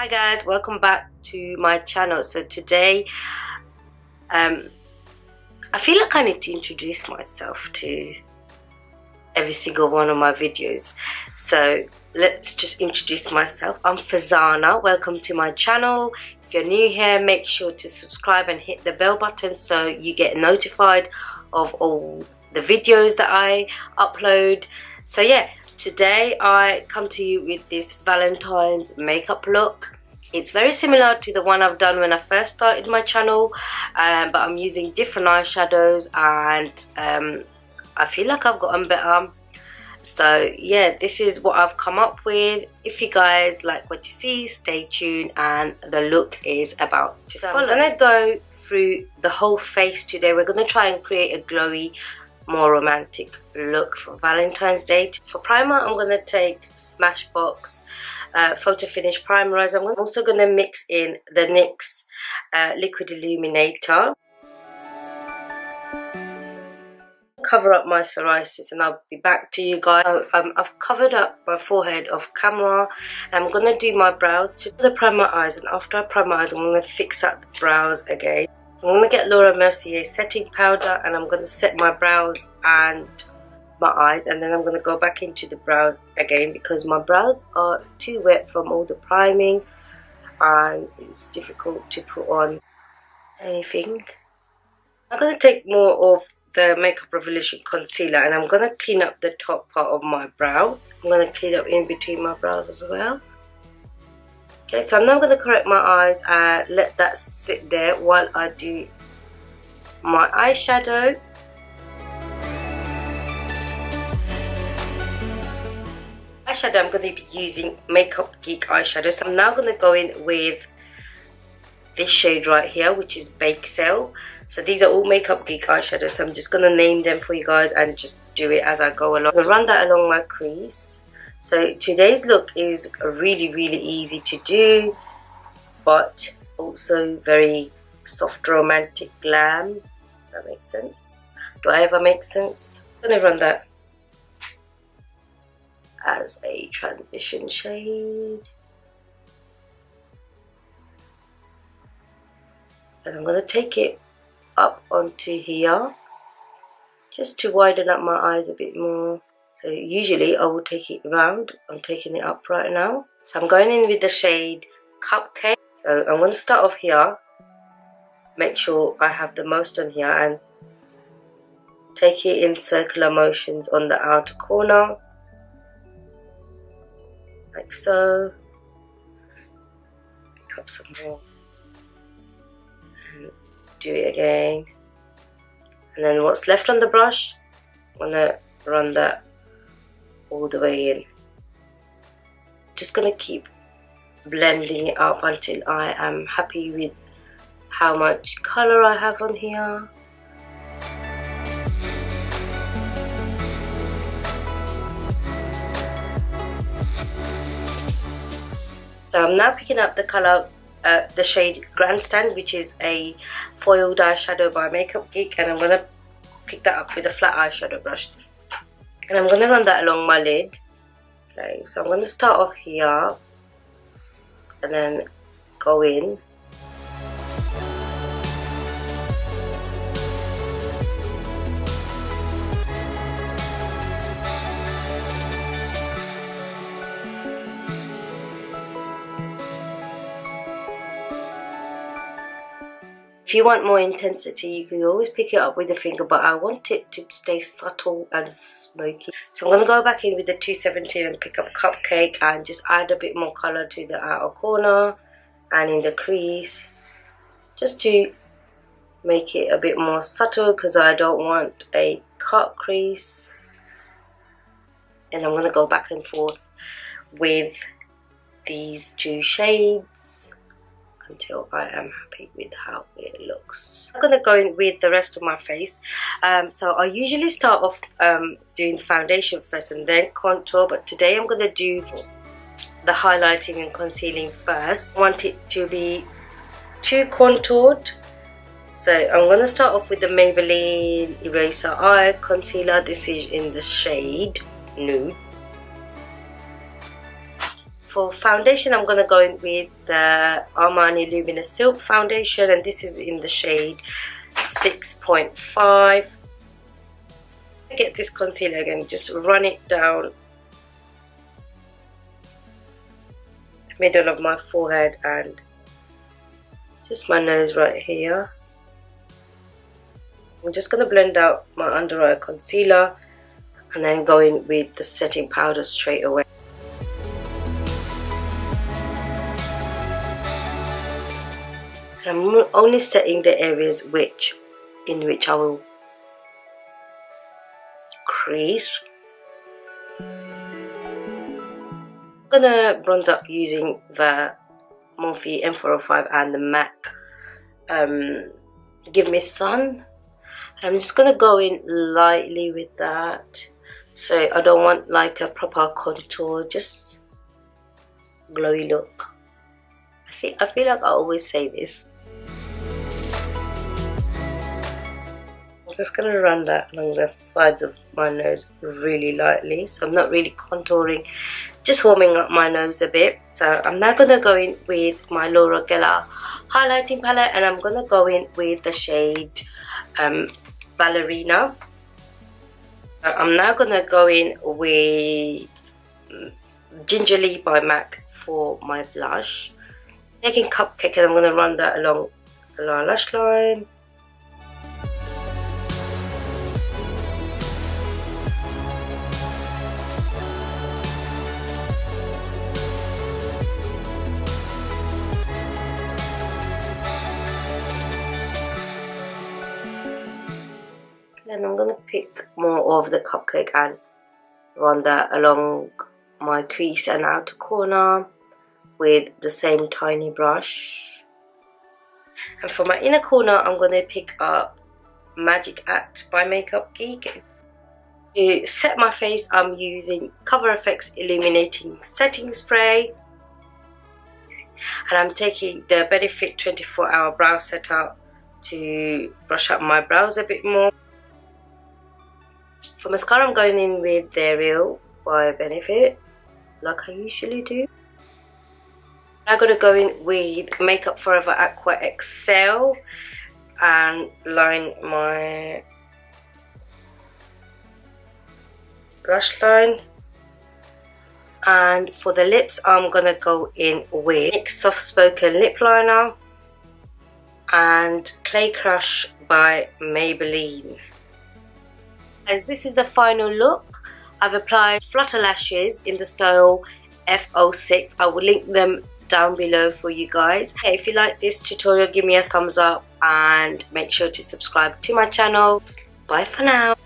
Hi guys, welcome back to my channel. So today I feel like I need to introduce myself to every single one of my videos. So let's just introduce myself. I'm Farzana. Welcome to my channel. If you're new here, make sure to subscribe and hit the bell button so you get notified of all the videos that I upload. So yeah, today I come to you with this Valentine's makeup look. It's very similar to the one I've done when I first started my channel, but I'm using different eyeshadows and I feel like I've gotten better. So yeah, this is what I've come up with. If you guys like what you see, stay tuned, and the look is about to follow. I'm gonna go through the whole face today. We're gonna try and create a glowy, more romantic look for Valentine's Day. For primer, I'm going to take Smashbox Photo Finish Primerizer. I'm also going to mix in the NYX Liquid Illuminator. Cover up my psoriasis and I'll be back to you guys. I've covered up my forehead off camera. I'm going to do my brows to the primer eyes, and after I prime my eyes, I'm going to fix up the brows again. I'm going to get Laura Mercier setting powder and I'm going to set my brows and my eyes, and then I'm going to go back into the brows again because my brows are too wet from all the priming and it's difficult to put on anything. I'm going to take more of the Makeup Revolution concealer and I'm going to clean up the top part of my brow. I'm going to clean up in between my brows as well. Okay, so I'm now going to correct my eyes and let that sit there while I do my eyeshadow. Eyeshadow, I'm going to be using Makeup Geek eyeshadow. So I'm now going to go in with this shade right here, which is Bake Sale. So these are all Makeup Geek eyeshadows. So I'm just going to name them for you guys and just do it as I go along. I'm going to run that along my crease. So today's look is really easy to do, but also very soft, romantic glam. That makes sense. Do I ever make sense? I'm going to run that as a transition shade. And I'm going to take it up onto here just to widen up my eyes a bit more. So usually I will take it round. I'm taking it up right now. So I'm going in with the shade Cupcake. So I'm going to start off here. Make sure I have the most on here and take it in circular motions on the outer corner. Like so. Pick up some more. And do it again. And then what's left on the brush, I'm going to run that all the way in. Just gonna keep blending it up until I am happy with how much color I have on here. So I'm now picking up the color, the shade Grandstand, which is a foiled eyeshadow by Makeup Geek, and I'm gonna pick that up with a flat eyeshadow brush. And I'm going to run that along my lid. Okay, so I'm going to start off here and then go in. If you want more intensity, you can always pick it up with a finger, but I want it to stay subtle and smoky. So I'm going to go back in with the 217 and pick up Cupcake and just add a bit more colour to the outer corner and in the crease, just to make it a bit more subtle because I don't want a cut crease. And I'm going to go back and forth with these two shades until I am happy with how it looks. I'm going to go in with the rest of my face. So I usually start off doing foundation first and then contour, but today I'm going to do the highlighting and concealing first. I want it to be too contoured, so I'm going to start off with the Maybelline Eraser Eye Concealer. This is in the shade Nude. For foundation, I'm gonna go in with the Armani Luminous Silk foundation, and this is in the shade 6.5. Get this concealer again, just run it down the middle of my forehead and just my nose right here. I'm just gonna blend out my under eye concealer and then go in with the setting powder straight away. I'm only setting the areas in which I will crease. I'm gonna bronze up using the Morphe M405 and the MAC Give Me Sun. I'm just gonna go in lightly with that, so I don't want like a proper contour, just glowy look. I feel like I always say this. I'm just going to run that along the sides of my nose really lightly, so I'm not really contouring, just warming up my nose a bit. So I'm now going to go in with my Laura Geller highlighting palette, and I'm going to go in with the shade Ballerina. I'm now going to go in with Gingerly by MAC for my blush. Taking Cupcake, and I'm going to run that along the lower lash line. And I'm going to pick more of the Cupcake and run that along my crease and outer corner with the same tiny brush. And for my inner corner, I'm going to pick up Magic Act by Makeup Geek. To set my face, I'm using Cover FX Illuminating Setting Spray, and I'm taking the Benefit 24-Hour Brow Setter to brush up my brows a bit more. For mascara, I'm going in with the Real by Benefit, like I usually do. I'm going to go in with Makeup Forever Aqua Excel and line my lash line. And for the lips, I'm going to go in with NYX Soft Spoken Lip Liner and Clay Crush by Maybelline. As this is the final look, I've applied flutter lashes in the style F06. I will link them down below for you guys. Hey, if you like this tutorial, give me a thumbs up and make sure to subscribe to my channel. Bye for now.